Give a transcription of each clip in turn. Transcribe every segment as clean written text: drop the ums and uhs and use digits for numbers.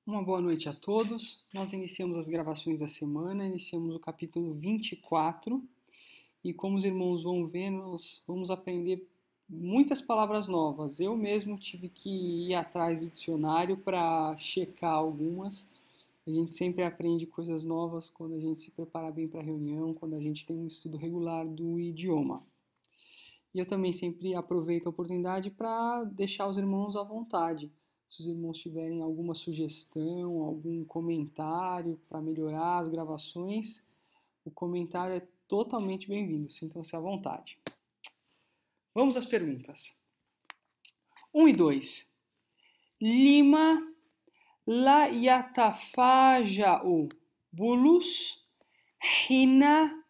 Uma boa noite a todos. Nós iniciamos as gravações da semana, iniciamos o capítulo 24 e como os irmãos vão ver, nós vamos aprender muitas palavras novas. Eu mesmo tive que ir atrás do dicionário para checar algumas. A gente sempre aprende coisas novas quando a gente se prepara bem para a reunião, quando a gente tem um estudo regular do idioma. E eu também sempre aproveito a oportunidade para deixar os irmãos à vontade. Se os irmãos tiverem alguma sugestão, algum comentário para melhorar as gravações, o comentário é totalmente bem-vindo. Sintam-se à vontade. Vamos às perguntas. 1 e 2. Lima la yatafaja'u bulus hina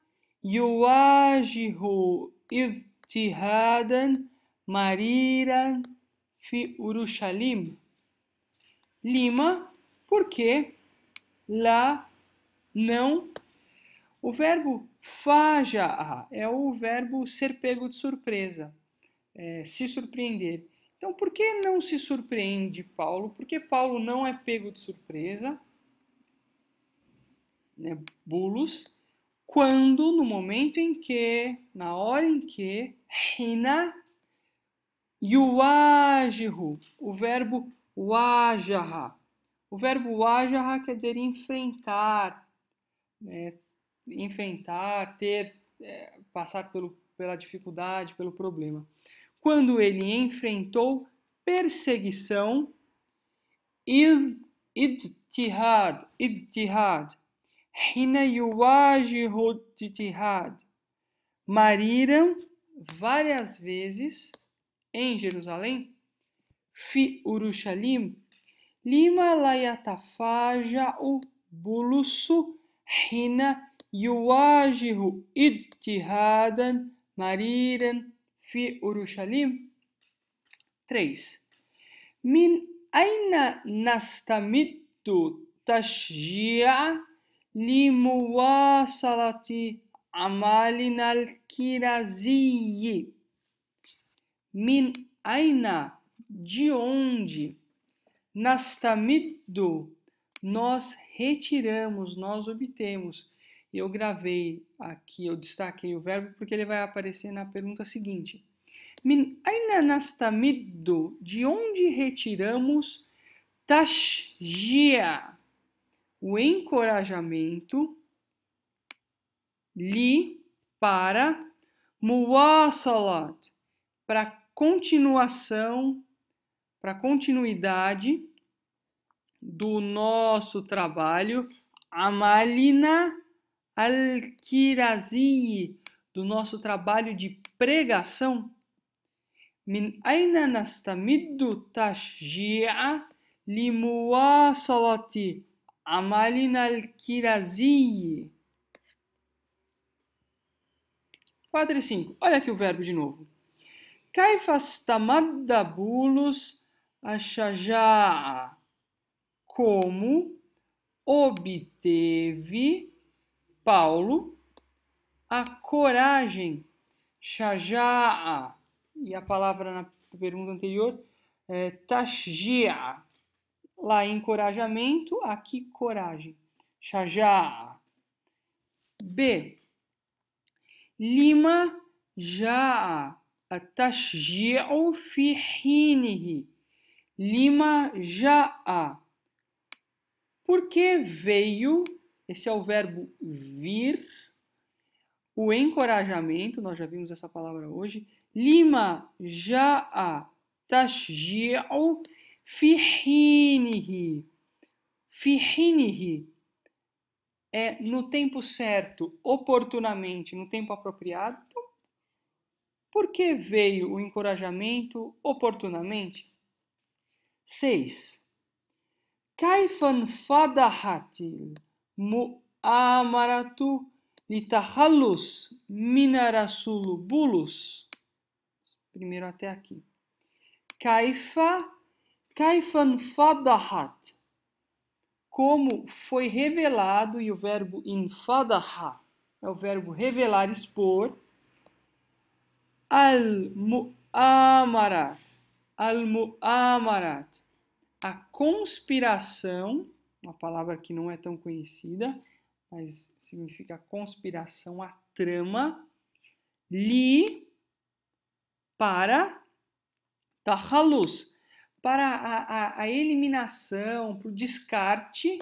yuwajihu ijtihadan mariran fi Urushalim. Lima, porque lá não. O verbo faja'a é o verbo ser pego de surpresa, se surpreender. Então, por que não se surpreende Paulo? Porque Paulo não é pego de surpresa, né, bulos, quando, no momento em que, na hora em que, hina yuwajihu, o verbo wajaha. O verbo wajaha quer dizer enfrentar, passar pela dificuldade, pelo problema. Quando ele enfrentou perseguição, ijtihad, hina yuwajihu ijtihad, mariram várias vezes em Jerusalém, fi Urushalim, lima la yatafaja'u bulusu hina yuwajihu ijtihadan mariran fi Urushalim. 3. Min aina nastamiddu tashji'a limuwasalati amalina al-kiraziyyi. Min aina, de onde, nastamiddu, nós retiramos, nós obtemos. Eu gravei aqui, eu destaquei o verbo porque ele vai aparecer na pergunta seguinte. Min aina nastamiddu, de onde retiramos tashjia, o encorajamento, li, para, muwasalat, para continuação, para continuidade do nosso trabalho, amalina al-kirazi, do nosso trabalho de pregação. Min aina nastamiddu tashji'a limuwasalati amalina al-kirazi. 4 e 5. Olha aqui o verbo de novo. Kaifa stamadda bulus ashaja'a, como obteve Paulo a coragem, shaja'a, e a palavra na pergunta anterior é tashji'a, lá encorajamento, aqui coragem, shaja'a. B. Lima ja'a atashji'u fi hinihi, lima ja'a, porque veio, esse é o verbo vir, o encorajamento, nós já vimos essa palavra hoje, lima ja'a tashji'u fi hinihi. Fi hinihi é no tempo certo, oportunamente, no tempo apropriado. Então, por que veio o encorajamento oportunamente? 6. Kaifan fadahatil mu'amaratu litahallus minarasulu bulus. Primeiro até aqui. Kaifan fadahat. Como foi revelado, e o verbo infadaha é o verbo revelar, expor, al-mu'amarat, a conspiração, uma palavra que não é tão conhecida, mas significa conspiração, a trama, li, para tahalus, para a eliminação, para o descarte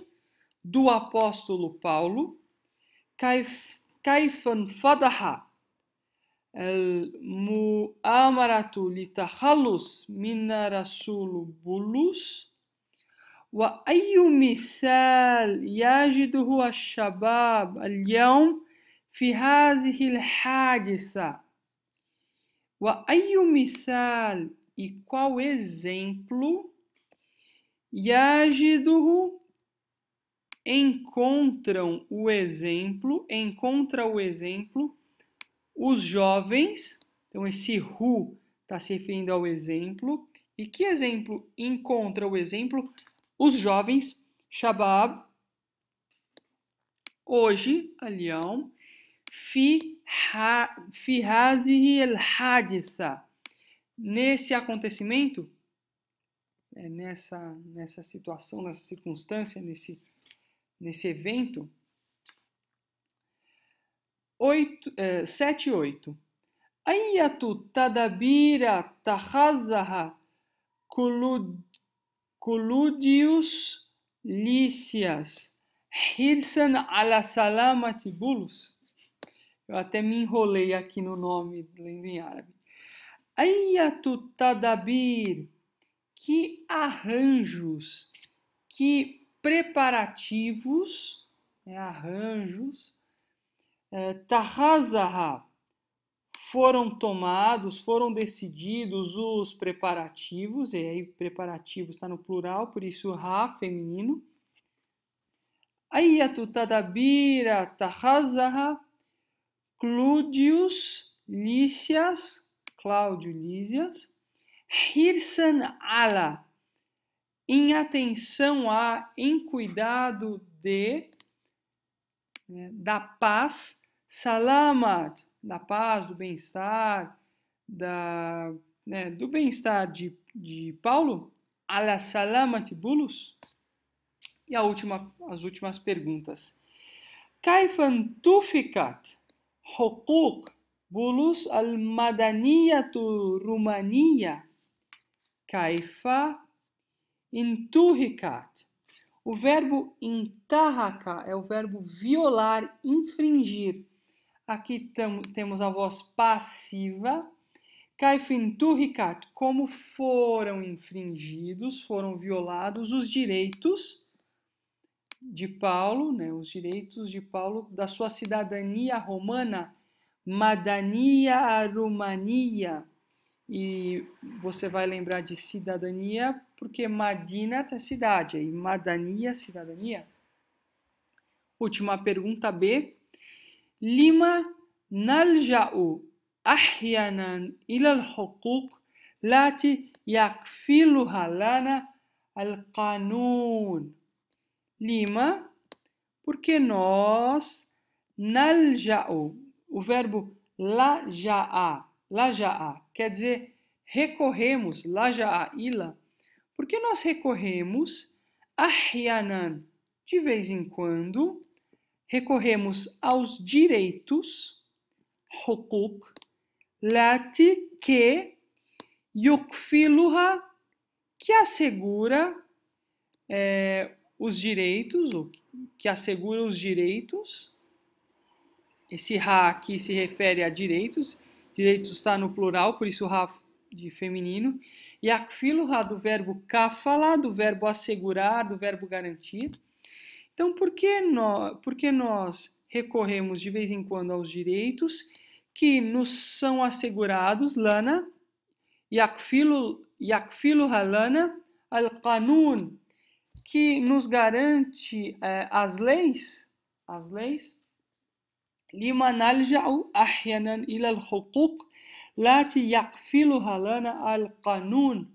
do apóstolo Paulo, kaifan fadaha المؤامرة للتخلص من رسول بولس وأي مثال يجده الشباب اليوم في هذه الحادثة وأي مثال e qual exemplo يجده encontra o exemplo os jovens, então esse hu está se referindo ao exemplo, e que exemplo encontra o exemplo? Os jovens, shabab, hoje, اليوم, في هذه الحادثة, nesse acontecimento, nessa situação, nessa circunstância, nesse evento, 7 e 8. Ayatu tadabira tahazaha Cludius Lícias Hirsan ala salamati bulus. Eu até me enrolei aqui no nome, lendo em árabe. Ayatu tadabir, que arranjos, que preparativos, arranjos, tahazaha, foram tomados, foram decididos os preparativos, e aí preparativos está no plural, por isso ha, feminino. Ayatu tadabira tahazaha Cláudio Lícias, Hirsan ala, em atenção a, em cuidado de, da paz, salamat, da paz, do bem-estar, do bem-estar de Paulo, ala salamat bulus. E as últimas perguntas. Kaifan tufikat حقوق بولس المدنية الرومانية كيف انتهكت. O verbo intahaka é o verbo violar, infringir. Aqui temos a voz passiva. كيف انتهكت, como foram infringidos, foram violados os direitos de Paulo, os direitos de Paulo da sua cidadania romana, Madania Romania. E você vai lembrar de cidadania porque Madina é cidade, e Madania, cidadania. Última pergunta B. Lima nalja'u ahyanan ila al-huquq lati yakfiluha lana al-qanun. Lima, porque nós nalja'u, o verbo laja'a, quer dizer recorremos, laja'a, ila, porque nós recorremos ahyanan, de vez em quando, recorremos aos direitos, huquq, lati que yukfiluha, que assegura os direitos, ou que assegura os direitos. Esse ha aqui se refere a direitos. Direitos está no plural, por isso ha de feminino. E akfiluha do verbo kafala, do verbo assegurar, do verbo garantir. Então, por que nós recorremos de vez em quando aos direitos que nos são assegurados, lana, yakfiluha lana, al-qanun, que nos garante as leis, lima nalja'u ahyanan ila al-huquq lati yakfiluha lana al-qanun.